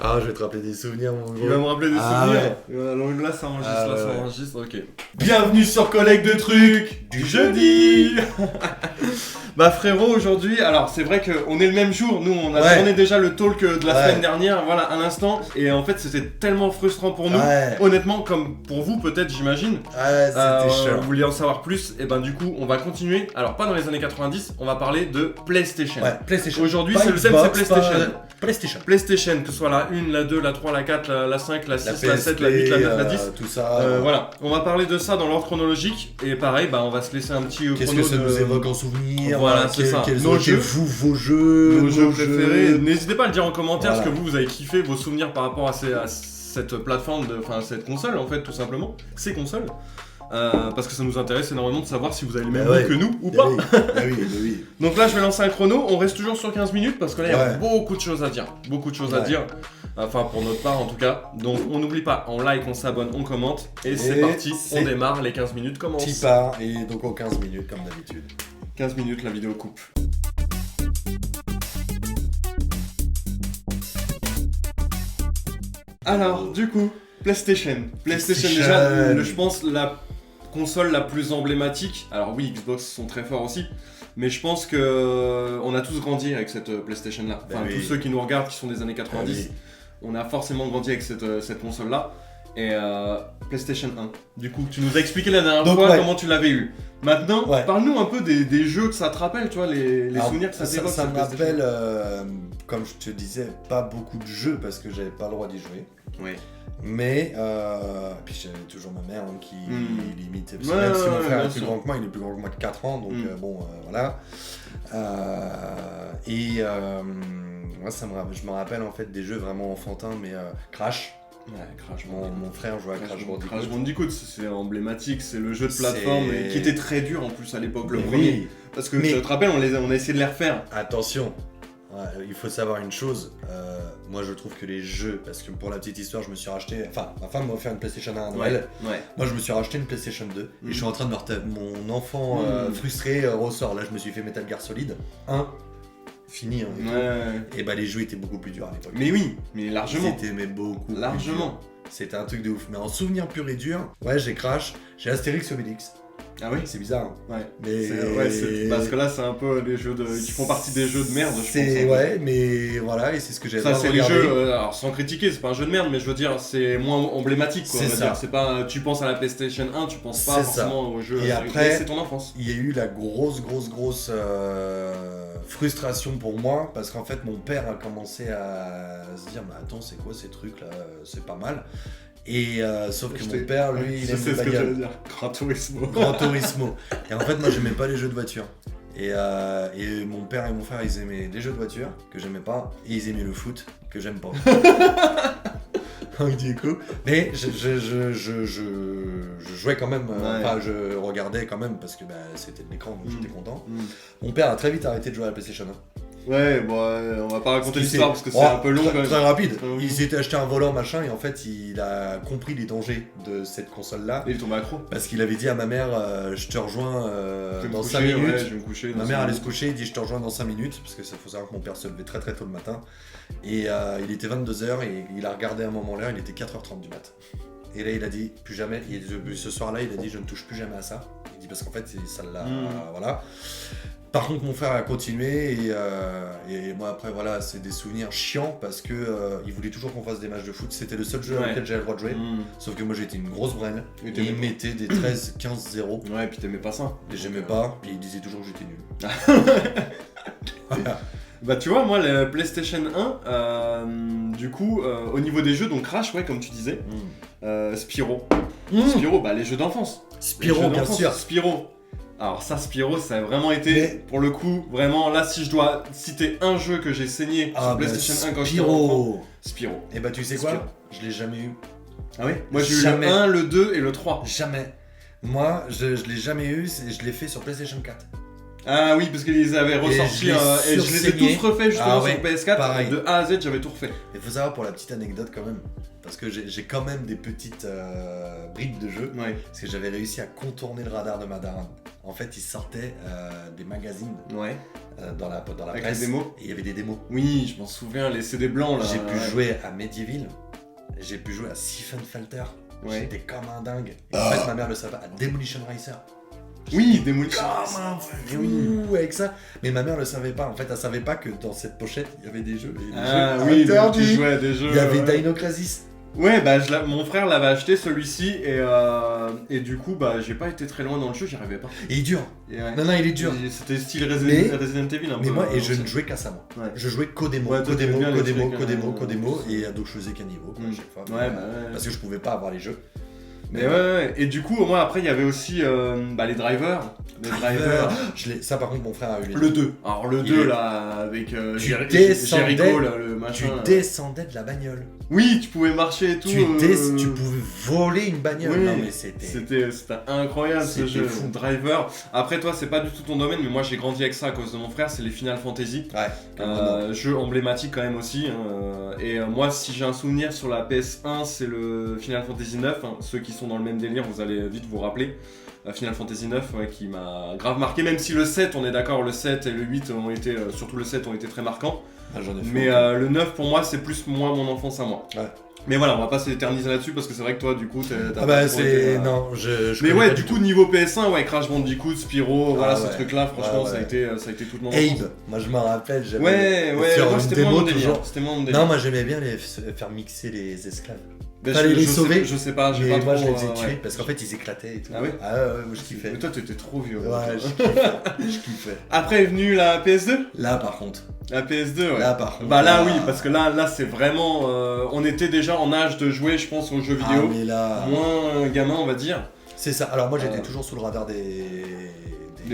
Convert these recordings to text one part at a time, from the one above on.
Ah, je vais te rappeler des souvenirs, mon gros. Il va me rappeler des Ah, souvenirs. ouais. Donc là, ça enregistre, Ah, là, ça ouais. enregistre, ok. Bienvenue sur Collègue de trucs du jeudi. Bah frérot, aujourd'hui, alors c'est vrai qu'on est le même jour, nous on a Ouais. tourné déjà le talk de la Ouais. semaine dernière, voilà, à l'instant, et en fait c'était tellement frustrant pour nous, Ouais. honnêtement, comme pour vous peut-être, j'imagine. Ouais, c'était Vous chiant. vouliez en savoir plus, et ben du coup, on va continuer, alors pas dans les années 90, on va parler de PlayStation. Ouais, PlayStation. Aujourd'hui, Pas c'est le thème, Xbox, c'est PlayStation. pas- PlayStation. PlayStation, que ce soit la 1, la 2, la 3, la 4, la 5, la 6, la, 7, la 8, la 9, la 10. Tout ça. Voilà, on va parler de ça dans l'ordre chronologique et pareil, bah on va se laisser un petit Qu'est-ce chrono que ça de- nous évoque en souvenir? Voilà, c'est ça. Quels Nos ont été jeux. vous, vos jeux, nos jeux préférés. N'hésitez pas à le dire en commentaire Voilà. ce que vous avez kiffé, vos souvenirs par rapport à cette plateforme, enfin cette console en fait tout simplement, ces consoles. Parce que ça nous intéresse énormément de savoir si vous avez le même Bah ouais. goût que nous ou Bah pas. oui, bah oui, bah oui. Donc là je vais lancer un chrono, on reste toujours sur 15 minutes parce que là il y a Ouais. beaucoup de choses à dire. Beaucoup de choses à Ouais. dire. Enfin pour notre part en tout cas. Donc on n'oublie pas, on like, on s'abonne, on commente. Et c'est Et parti, c'est on démarre, les 15 minutes commencent. Petit pas, et donc en 15 minutes, comme d'habitude. 15 minutes, la vidéo coupe. Alors, du coup, PlayStation. PlayStation déjà, je pense, la console la plus emblématique. Alors oui, Xbox sont très forts aussi. Mais je pense que on a tous grandi avec cette PlayStation là. Enfin, Bah oui. tous ceux qui nous regardent, qui sont des années 90, oui. on a forcément grandi avec cette console là. Et PlayStation 1. Du coup, tu nous as expliqué la dernière Donc, fois ouais. comment tu l'avais eu. Maintenant, Ouais. parle-nous un peu des jeux que ça te rappelle, tu vois, les Alors, souvenirs que ça t'évoque. Ça cette me PlayStation. rappelle, comme je te disais, pas beaucoup de jeux parce que j'avais pas le droit d'y jouer. Oui. Mais, puis j'avais toujours ma mère qui limite. Parce que Ouais, même si mon ouais, frère bien est plus sûr. grand que moi, il est plus grand que moi de 4 ans, donc bon, voilà. Moi, je me rappelle en fait des jeux vraiment enfantins, mais Crash. Ouais, Crash Mon frère jouait à Crash Bandicoot. Crash Bandicoot, c'est emblématique, c'est le jeu de plateforme C'est- et qui était très dur en plus à l'époque, le Mais premier. oui. Parce que Mais- je te rappelle, on a essayé de les refaire. Attention, il faut savoir une chose. Moi, je trouve que les jeux, parce que pour la petite histoire, je me suis racheté. Enfin, ma femme m'a offert une PlayStation 1 à Noël. Ouais. Moi, je me suis racheté une PlayStation 2 et je suis en train de mon enfant Mhm. frustré ressort. Là, je me suis fait Metal Gear Solid 1, fini. Hein, et tout. Ouais. Et bah, les jeux étaient beaucoup plus durs à l'époque. Mais oui, mais largement. C'était mais beaucoup. plus Largement. dur. C'était un truc de ouf. Mais en souvenir pur et dur, ouais, j'ai Crash, j'ai Astérix Obélix. Ah oui. C'est bizarre. Hein. Ouais. Mais Parce que là, c'est un peu les jeux qui font partie des jeux de merde, je pense. C'est un peu. ouais, mais voilà, et c'est ce que j'ai Ça, c'est les regardé. jeux, alors sans critiquer, c'est pas un jeu de merde, mais je veux dire, c'est moins emblématique quoi. C'est on va ça. dire. C'est pas, tu penses à la PlayStation 1, tu penses pas C'est forcément au jeu. Et après- c'est ton enfance. Il y a eu la grosse frustration pour moi parce qu'en fait mon père a commencé à se dire mais attends c'est quoi ces trucs là, c'est pas mal. Et sauf que mon père lui il je aime sais les ce que tu veux bagnoles. dire. Gran Turismo. Gran Turismo. Et en fait moi j'aimais pas les jeux de voiture. Et mon père et mon frère ils aimaient les jeux de voiture que j'aimais pas et ils aimaient le foot que j'aime pas. Donc du coup, mais je jouais quand même, Ouais. enfin je regardais quand même parce que bah, c'était de l'écran donc j'étais content. Mm. Mon père a très vite arrêté de jouer à la PlayStation 1. Ouais, bon, on va pas raconter Parce que l'histoire parce que c'est oh, un peu long très, quand même. très rapide. Très long. Il s'était acheté un volant machin et en fait il a compris les dangers de cette console là Et il tombe accro. parce qu'il avait dit à ma mère je te rejoins Je vais me dans coucher, 5 minutes. ouais, je vais me coucher. Ma dans mère cinq allait se minutes. coucher, il dit je te rejoins dans 5 minutes parce que ça faut savoir que mon père se levait très très tôt le matin et il était 22h et il a regardé un moment l'heure, il était 4h30 du mat. Et là il a dit plus jamais, ce soir là il a dit je ne touche plus jamais à ça. Il dit parce qu'en fait ça l'a voilà. Par contre mon frère a continué et moi après voilà c'est des souvenirs chiants parce que il voulait toujours qu'on fasse des matchs de foot, c'était le seul jeu Ouais. auquel j'avais le droit de jouer. Mm. Sauf que moi j'étais une grosse braine Et et t'aimais il pas. mettait des 13-15-0 Ouais, et puis t'aimais pas ça. et j'aimais pas, puis il disait toujours que j'étais nul. Voilà. Bah tu vois, moi, la PlayStation 1, du coup, au niveau des jeux, donc Crash, ouais, comme tu disais, Spyro. Spyro, bah les jeux d'enfance. Les Spyro, jeux bien d'enfance, sûr. Spyro. Alors ça, Spyro, ça a vraiment été, Mais- pour le coup, vraiment, là, si je dois citer un jeu que j'ai saigné sur PlayStation 1 quand j'étais enfant, Spyro. Spyro. Et bah tu sais Spyro. quoi? Je l'ai jamais eu. Ah oui. Moi, j'ai eu le Jamais. 1, le 2 et le 3. Jamais. Moi, je l'ai jamais eu, je l'ai fait sur PlayStation 4. Ah oui, parce qu'ils avaient ressorti et je les ai tous refaits justement sur PS4. Pareil. De A à Z, j'avais tout refait. Il faut savoir pour la petite anecdote quand même, parce que j'ai quand même des petites briques de jeu, parce que j'avais réussi à contourner le radar de ma daronne. En fait, ils sortaient des magazines dans la avec presse, les démos. et il y avait des démos. Oui, je m'en souviens, les CD blancs là. J'ai pu jouer à Medieval, j'ai pu jouer à Siphonfalter, j'étais comme un dingue. Et en fait, ma mère le savait, à Demolition Racer. Oui, Demolition Comme un fou avec ça. Mais ma mère le savait pas. En fait, elle savait pas que dans cette pochette, il y avait des jeux. Oui, donc tu jouais à des jeux. Il y avait Dino Crisis. Ouais, bah mon frère l'avait acheté celui-ci et du coup, bah j'ai pas été très loin dans le jeu, j'y arrivais pas. Et il est dur. Non, il est dur. C'était style Resident Evil un peu. Mais moi, et je ne jouais qu'à ça, moi. Ouais. Je jouais qu'au démo, Codemo. Et donc je faisais qu'un niveau à chaque fois. Parce que je pouvais pas avoir les jeux. Mais ouais, et du coup, moi après, il y avait aussi les drivers. Ça, par contre, mon frère a eu les Le 2. Alors, le 2, là, avec Jericho, là, le machin. Tu descendais de la bagnole. Oui, tu pouvais marcher et tout. Tu pouvais voler une bagnole. Oui, non, mais c'était incroyable ce jeu. Fou. Driver. Après, toi, c'est pas du tout ton domaine, mais moi, j'ai grandi avec ça à cause de mon frère. C'est les Final Fantasy. Jeu emblématique quand même aussi. Et moi, si j'ai un souvenir sur la PS1, c'est le Final Fantasy 9. Ceux qui sont dans le même délire, vous allez vite vous rappeler. Final Fantasy 9 qui m'a grave marqué, même si le 7, on est d'accord, le 7 et le 8 ont été, surtout le 7 ont été très marquants. Mais le 9 pour moi c'est plus moi mon enfance à moi. Mais voilà, on va pas s'éterniser là-dessus parce que c'est vrai que toi du coup non, je mais ouais, du coup niveau PS1, Crash Bandicoot, Spyro, ce truc là, franchement ça a été toute mon enfance. Abe, moi je me rappelle, j'avais moi c'était moins mon délire. Non, moi j'aimais bien faire mixer les esclaves. Fallait les sauver. Je sais pas, j'ai pas moi trop, je les ai tués parce qu'en fait ils éclattaient et tout. Ah ouais. Moi je kiffais. Mais toi t'étais trop vieux. Ouais, je kiffais. Après est venue la PS2. Là par contre. La PS2, ouais. Là par contre. Bah là oui, parce que là c'est vraiment. On était déjà en âge de jouer, je pense, aux jeux vidéo. Mais là... Moins gamin, on va dire. C'est ça. Alors moi j'étais toujours sous le radar des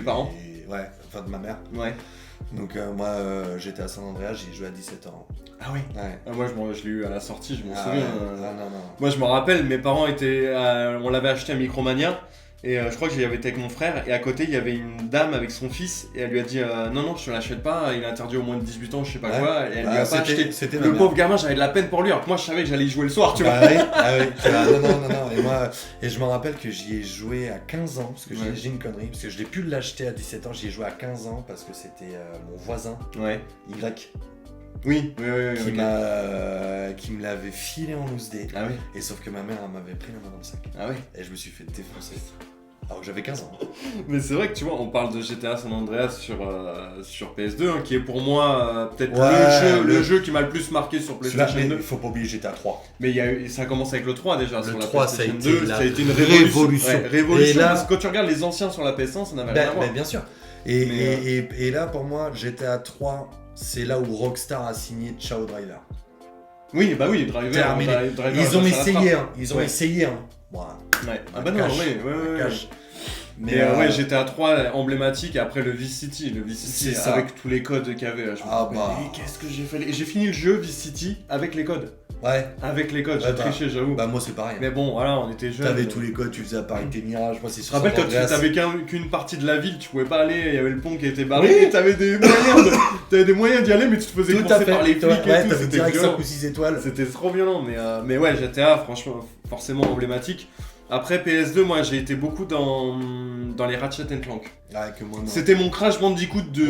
parents. Ouais, enfin de ma mère. Ouais. Donc moi j'étais à San Andreas, j'y ai joué à 17 ans. Ah oui. Moi je l'ai eu à la sortie, je m'en souviens. Non. Moi je me rappelle, mes parents étaient, on l'avait acheté à Micromania et je crois que j'y avais été avec mon frère et à côté il y avait une dame avec son fils et elle lui a dit non je te l'achète pas, il est interdit au moins de 18 ans, je sais pas quoi, et elle lui a pas acheté. Le pauvre gamin, j'avais de la peine pour lui alors que moi je savais que j'allais y jouer le soir, tu vois. Non. Et je me rappelle que j'y ai joué à 15 ans parce que j'ai une connerie, parce que je l'ai pu l'acheter à 17 ans, j'y ai joué à 15 ans parce que c'était mon voisin Y. Oui. Qui me l'avait filé en loose day. Ah oui. Et sauf que ma mère elle m'avait pris la main dans le sac. Ah oui. Et je me suis fait défoncer. Alors que j'avais 15 ans. Mais c'est vrai que tu vois, on parle de GTA San Andreas sur PS2, qui est pour moi peut-être le jeu qui m'a le plus marqué sur PlayStation 2. Il faut pas oublier GTA 3. Mais ça commence avec le 3 déjà. Le sur 3, la PlayStation 2, ça a été une révolution. Révolution, parce que quand tu regardes les anciens sur la PS1, ça n'avait rien à voir. Bien sûr. Et là, pour moi, GTA 3, c'est là où Rockstar a signé Ciao Driver. Oui, Driver. Ils ont essayé. Ouais. Ah bah non, ouais. Mais GTA 3 emblématique, et après le Vice City avec tous les codes qu'il y avait. Je me rappelle, qu'est-ce que j'ai fait. J'ai fini le jeu Vice City avec les codes. Ouais. Avec les codes, j'ai triché, j'avoue. Bah moi c'est pareil. Mais bon, voilà, on était jeunes. T'avais tous les codes, tu faisais apparaître tes mirages. Moi c'est sûr. Je me rappelle quand t'avais qu'une partie de la ville, tu pouvais pas aller, il y avait le pont qui était barré, et t'avais des moyens d'y aller, mais tu te faisais courser par les flics et tout. T'avais direct 5 ou 6 étoiles. C'était trop violent, mais ouais, GTA, franchement, forcément emblématique. Après PS2, moi j'ai été beaucoup dans les Ratchet & Clank. C'était mon Crash Bandicoot du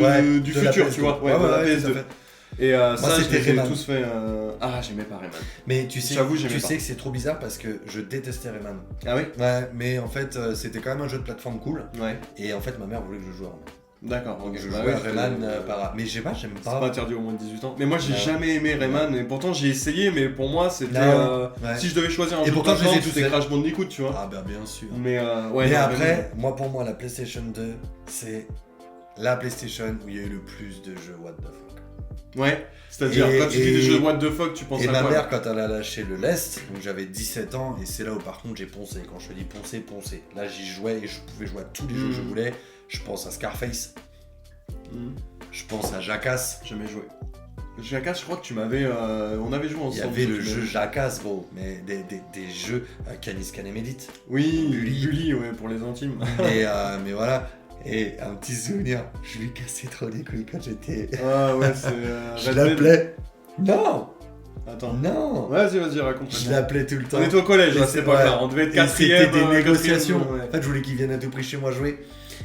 futur, tu vois. Ouais, la PS2. Et ça, j'ai tous fait. J'aimais pas Rayman. Mais tu sais que c'est trop bizarre parce que je détestais Rayman. Ah oui. Ouais, mais en fait, c'était quand même un jeu de plateforme cool. Ouais. Et en fait, ma mère voulait que je joue à Rayman. D'accord, donc je jouais à Rayman mais j'aime pas. C'est pas interdit au moins de 18 ans. Mais moi j'ai jamais aimé Rayman et pourtant j'ai essayé, mais pour moi c'était. Si je devais choisir un jeu de plateforme, c'était Crash Bandicoot, tu vois. Ah bah bien sûr. Mais après, pour moi la PlayStation 2, c'est la PlayStation où il y a eu le plus de jeux what the fuck. Ouais, c'est-à-dire quand tu dis des jeux what the fuck, tu penses à quoi? Et ma mère quand elle a lâché le Lest, donc j'avais 17 ans et c'est là où par contre j'ai poncé. Quand je te dis poncé. Là j'y jouais et je pouvais jouer à tous les jeux que je voulais. Je pense à Scarface. Je pense à Jackass. Jamais joué. Jackass, je crois que tu m'avais. On avait joué ensemble. Il y avait le jeu Jackass, gros, mais des jeux Canis Canemedit. Oui, Bully, ouais, pour les intimes. Mais voilà. Et un petit souvenir, je lui cassais trop les couilles quand j'étais... Ah ouais, c'est... je l'appelais... Non. Attends. Non. Vas-y, raconte. Je l'appelais tout le temps. On était au collège à cette époque-là, on devait être quatrième. C'était des négociations. Ouais. En fait, je voulais qu'il vienne à tout prix chez moi jouer.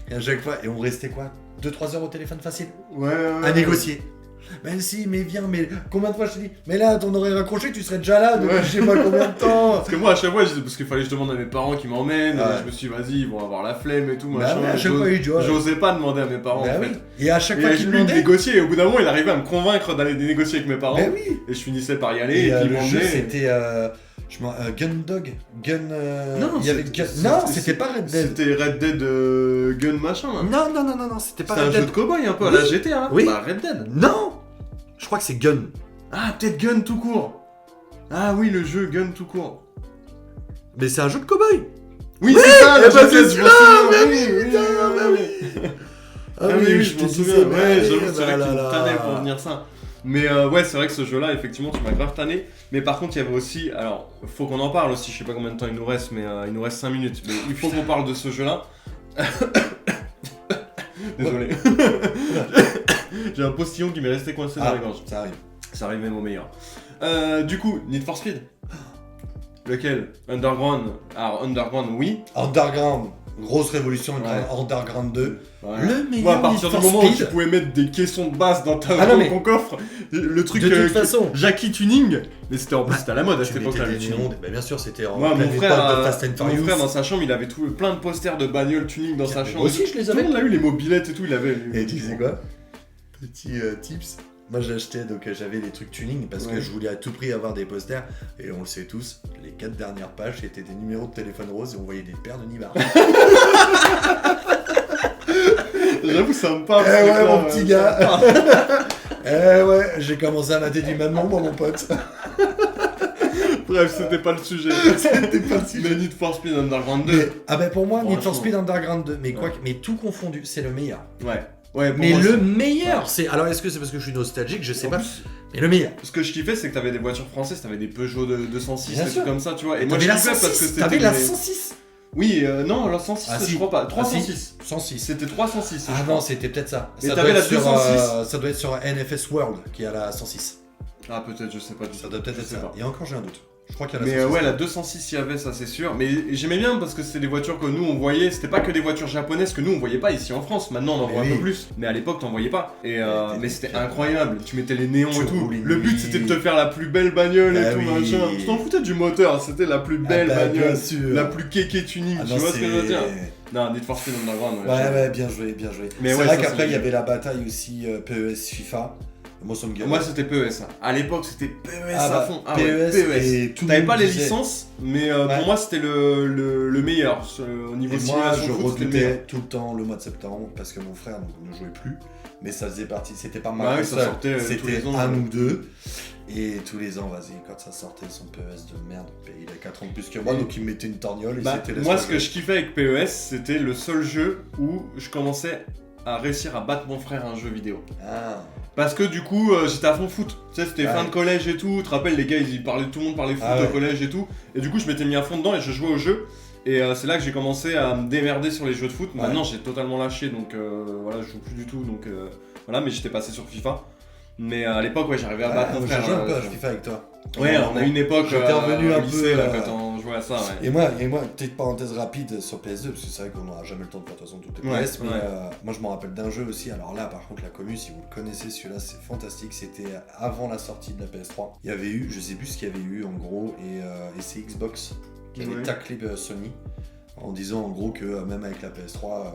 Et à chaque fois, et on restait quoi 2-3 heures au téléphone facile Ouais. à négocier. Mais si, mais viens, mais combien de fois je te dis mais là, ton oreille raccrochée, tu serais déjà là depuis je sais pas combien de temps. Parce que moi, à chaque fois, parce qu'il fallait que je demande à mes parents qui m'emmènent, Ouais. et je me suis dit, vas-y, ils vont avoir la flemme et tout, Bah machin. ouais, à chaque fois, il dit, ouais. J'osais pas demander à mes parents, Bah en oui. fait. Et à chaque fois Et qu'il lui, me il demandait. négociait, et au bout d'un moment, il arrivait à me convaincre d'aller négocier avec mes parents. Bah oui. Et je finissais par y aller, et, Et puis il le jeu, m'emmenait. c'était. Gundog. Non, il y avait non, c'était pas Red Dead. C'était Red Dead Gun machin, là. Non, c'était pas C'était un Red jeu Dead. de cow-boy un peu, à Oui. la GTA, hein. Oui. Bah, Red Dead. Non. Je crois que c'est Gun. Ah, peut-être Gun tout court. Ah oui, le jeu Gun tout court. Mais c'est un jeu de cowboy. Oui, c'est ça, eh le bah, jeu c'est de celui-là, oui, putain, bah oui. Ah oui, je te m'en disais, souviens. bah Ouais, oui, j'avoue, c'est vrai bah qu'il là me là. tannait pour venir ça. Mais ouais, c'est vrai que ce jeu-là, effectivement, tu m'as grave tanné. Mais par contre, il y avait aussi. Alors, faut qu'on en parle aussi. Je sais pas combien de temps il nous reste, mais il nous reste 5 minutes. Mais il faut qu'on parle de ce jeu-là. Désolé. J'ai un postillon qui m'est resté coincé dans la gorge. Ça arrive. Ça arrive même au meilleur. Du coup, Need for Speed. Lequel? Underground. Alors, Underground, oui. Underground. Grosse révolution, Ouais. Underground 2. Voilà. Le meilleur Moi, à partir Need du for moment où Speed. tu pouvais mettre des caissons de base dans Ah non, mais- ton coffre, le truc De toute façon. Jackie Tuning, mais c'était en plus Bah, c'était à la mode à Tu cette mettais époque-là. des le tuning. néons, bah bien sûr, c'était en Moi, mon pleine frère, époque de Fast and mon Furious. frère dans sa chambre, il avait plein de posters de bagnoles tuning dans sa Mais chambre. moi aussi, je les Tout le avais. monde l'a eu, les mobilettes et tout, il avait. Et tu sais quoi Petit tips. Moi j'achetais, donc j'avais des trucs tuning parce que Ouais. je voulais à tout prix avoir des posters. Et on le sait tous, les 4 dernières pages c'était des numéros de téléphone rose et on voyait des paires de nibards. J'avoue, ça me parle. Eh ce ouais, truc-là, mon petit gars. Eh ouais, j'ai commencé à mater du maman, moi mon pote. Bref, c'était pas le sujet. C'était pas le sujet. Mais Need for Speed Underground 2. Mais, ah bah pour moi, Need for Franchement. Speed Underground 2, mais, quoi, Ouais. mais tout confondu, c'est le meilleur. Ouais. Ouais, pour Mais moi, le c'est- meilleur, Ouais. c'est. Alors est-ce que c'est parce que je suis nostalgique, je sais En pas. plus, Mais le meilleur. ce que je kiffais, c'est que t'avais des voitures françaises, t'avais des Peugeot de 206, Bien des sûr. trucs comme ça, tu vois. Et moi, T'avais je la kiffais parce que 106. c'était. T'avais la des- 106. Oui, non, la 106, Ah, je si. crois pas. Ah, 306. 106. C'était 306. Ah je non, crois. c'était peut-être ça. Et Ça t'avais doit, la être sur, 206. ça doit être sur NFS World qui a la 106. Ah, peut-être, je sais pas du Ça tout. doit peut-être Je être sais ça. pas. Et encore, j'ai un doute. Je crois qu'il y a la Mais 106. ouais, la 206, il y avait, ça c'est sûr. Mais j'aimais bien parce que c'était des voitures que nous on voyait. C'était pas que des voitures japonaises que nous on voyait pas ici en France. Maintenant on en Mais voit un oui. peu plus. Mais à l'époque t'en voyais pas. Et Mais mais c'était t'étais- incroyable. Tu mettais les néons Tu et tout. roulais Le but nuit. c'était de te faire la plus belle bagnole et Ah tout oui. machin. Tu t'en foutais du moteur. C'était la plus belle Ah bah, bagnole. bien sûr. La plus kéké tuning. Ah tu non, vois ce que je veux c'est- dire? Non, Need for Speed Underground. Ouais, ouais, bien joué, bien joué. Mais C'est ouais, vrai ça, qu'après, c'est- il y avait la bataille aussi PES FIFA. Moi, ça me gave. Moi c'était PES. Hein. À l'époque c'était PES Ah à bah, fond. Ah ouais, PES, et tout le T'avais monde pas les disait- licences, mais Ouais. pour moi c'était le meilleur. Au niveau Et moi, simulation je foot, c'était le meilleur. redoutais tout le temps le mois de septembre parce que mon frère donc, ne jouait plus. Mais ça faisait partie, c'était pas Bah mal. oui, ça sortait, tous C'était les ans, un ouais. ou deux. Et tous les ans, vas-y, quand ça sortait, son PES de merde, il a 4 ans de plus que moi, Et- donc il me mettait une torgnole et Bah, c'était moi, laisse-moi ce que jouer. je kiffais avec PES, c'était le seul jeu où je commençais à réussir à battre mon frère à un jeu vidéo. Ah, Parce que du coup, j'étais à fond foot. Tu sais, c'était Ouais. fin de collège et tout. Tu te rappelles, les gars, tout le monde parlait foot Ah ouais. au collège et tout. Et du coup, je m'étais mis à fond dedans et je jouais au jeu. Et c'est là que j'ai commencé à me démerder sur les jeux de foot. Ouais. Maintenant, j'ai totalement lâché, donc voilà, je joue plus du tout. Donc voilà, mais j'étais passé sur FIFA. Mais à l'époque, ouais, j'arrivais à battre mon j'ai frère. joué un peu à sur- FIFA avec toi. Ouais, on a eu une époque J'étais revenu au un lycée peu, là, quand on jouait à ça. Ouais. Et moi, petite parenthèse rapide sur PS2, parce que c'est vrai qu'on n'aura jamais le temps de faire de toute façon toutes les Ouais, PS, mais ouais. moi je me rappelle d'un jeu aussi, alors là par contre la commu, si vous le connaissez celui-là c'est fantastique, c'était avant la sortie de la PS3, il y avait eu, je sais plus ce qu'il y avait eu en gros, et c'est Xbox qui avait Ouais. taclé Sony, en disant en gros que même avec la PS3,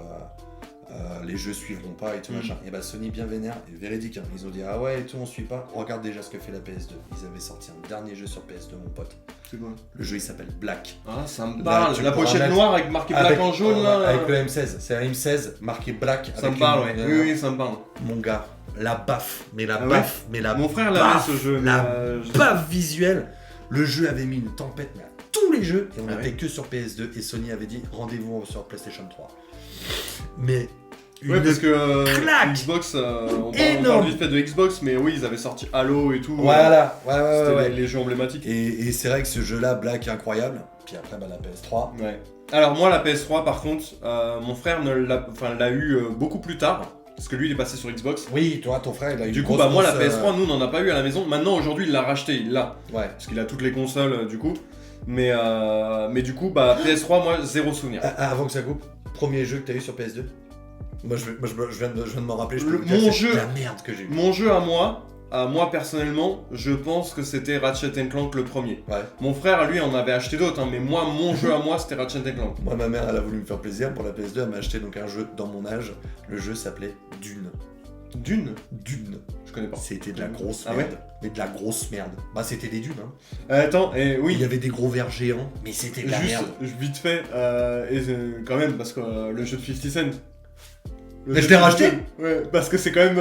les jeux suivront pas et tout Mhm. machin. Et bah Sony bien vénère et véridique, hein. Ils ont dit ah ouais et tout on suit pas, regarde déjà ce que fait la PS2. Ils avaient sorti un dernier jeu sur PS2 mon pote. C'est quoi? Le jeu il s'appelle Black. Ah, ça me Là, parle. tu La pourras pochette mettre- noire avec marqué black en jaune là. Avec le M16, c'est un M16 marqué Black. Ça avec me parle, une- ouais. Oui, oui, ça me parle. Mon gars, la baffe, mais la Ah ouais baffe, mais la Mon frère l'avait baffe, ce jeu. la mais, baffe visuelle. Le jeu avait mis une tempête mais à tous les jeux et on Ah n'était ouais. que sur PS2 et Sony avait dit rendez-vous sur PlayStation 3. Mais Ouais, parce que claque Xbox, on énorme. parle vite fait de Xbox, mais oui, ils avaient sorti Halo et tout. Voilà, ouais, C'était ouais. les jeux emblématiques. Et c'est vrai que ce jeu-là, Black, est incroyable. Puis après, bah, la PS3. Ouais. Alors moi, la PS3, par contre, mon frère l'a eu beaucoup plus tard, parce que lui, il est passé sur Xbox. Oui, toi, ton frère, il a eu Du une coup, grosse bah moi, la grosse, PS3, nous, on n'en a pas eu à la maison. Maintenant, aujourd'hui, il l'a racheté, il l'a. Ouais. Parce qu'il a toutes les consoles, du coup. Mais du coup, bah PS3, moi, zéro souvenir. Avant que ça coupe, premier jeu que t'as eu sur PS2 Moi, je viens de m'en rappeler. Je peux Le- vous dire, mon c'est jeu- de la merde que j'ai eu. Mon jeu à moi personnellement, je pense que c'était Ratchet Clank le premier. Ouais. Mon frère, lui, en avait acheté d'autres, hein, mais moi, mon jeu à moi, c'était Ratchet Clank. Moi, ma mère, elle a voulu me faire plaisir. Pour la PS2, elle m'a acheté donc un jeu dans mon âge. Le jeu s'appelait Dune. Dune Dune. Je connais pas. C'était de la grosse Ah merde. Mais de la grosse merde. Bah, c'était des dunes, hein. Attends, et oui. Il y avait des gros vers géants, mais c'était de la Juste, merde. vite fait, quand même, parce que le jeu de 50 Cent. Mais je l'ai racheté. Ouais, parce que c'est quand même.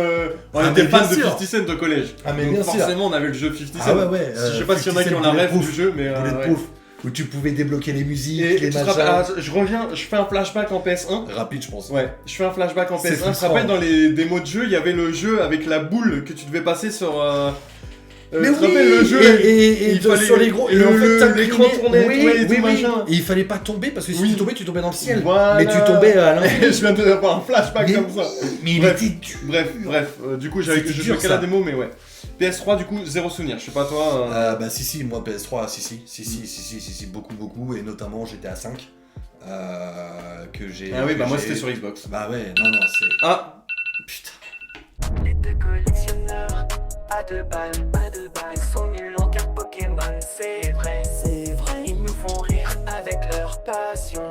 On Ah, était mais fan bien de sûr. 50 Cent au collège. Ah, mais Donc bien sûr. forcément, on avait le jeu 50 Cent. Ah ouais, ouais. Je sais pas s'il y en a qui ont la rêve du jeu, mais. Bullet ouais. Proof, où tu pouvais débloquer les musiques, Et les tu te machins. rappelles, je fais un flashback en PS1. Rapide, je pense. Ouais, je fais un flashback en C'est PS1. Tu te frustrant. rappelles dans les démos de jeu, il y avait le jeu avec la boule que tu devais passer sur. Mais tu te oui, rappelles le jeu et il fallait- sur les gros, et en fait, t'inclinais. l'écran tournait, oui, ouais, et tout oui, oui. machin. Et il fallait pas tomber parce que si Oui. tu tombais dans le ciel. Voilà. Mais tu tombais à l'infini. Je viens d'avoir un flashback Mais- comme ça. Mais il Bref. était dur. Bref, du coup, je C'était jouais dur, qu'à la ça. démo, mais ouais. PS3, du coup, zéro souvenir. Je sais pas toi. Bah si, moi PS3, si, beaucoup, et notamment GTA 5, que j'ai... Ah oui, que bah moi j'ai- c'était sur Xbox. Bah ouais, non, c'est... Ah, Putain. Les deux collectionneurs, pas de balles, sont nuls en cartes Pokémon, c'est vrai. Ils nous font rire avec leur passion.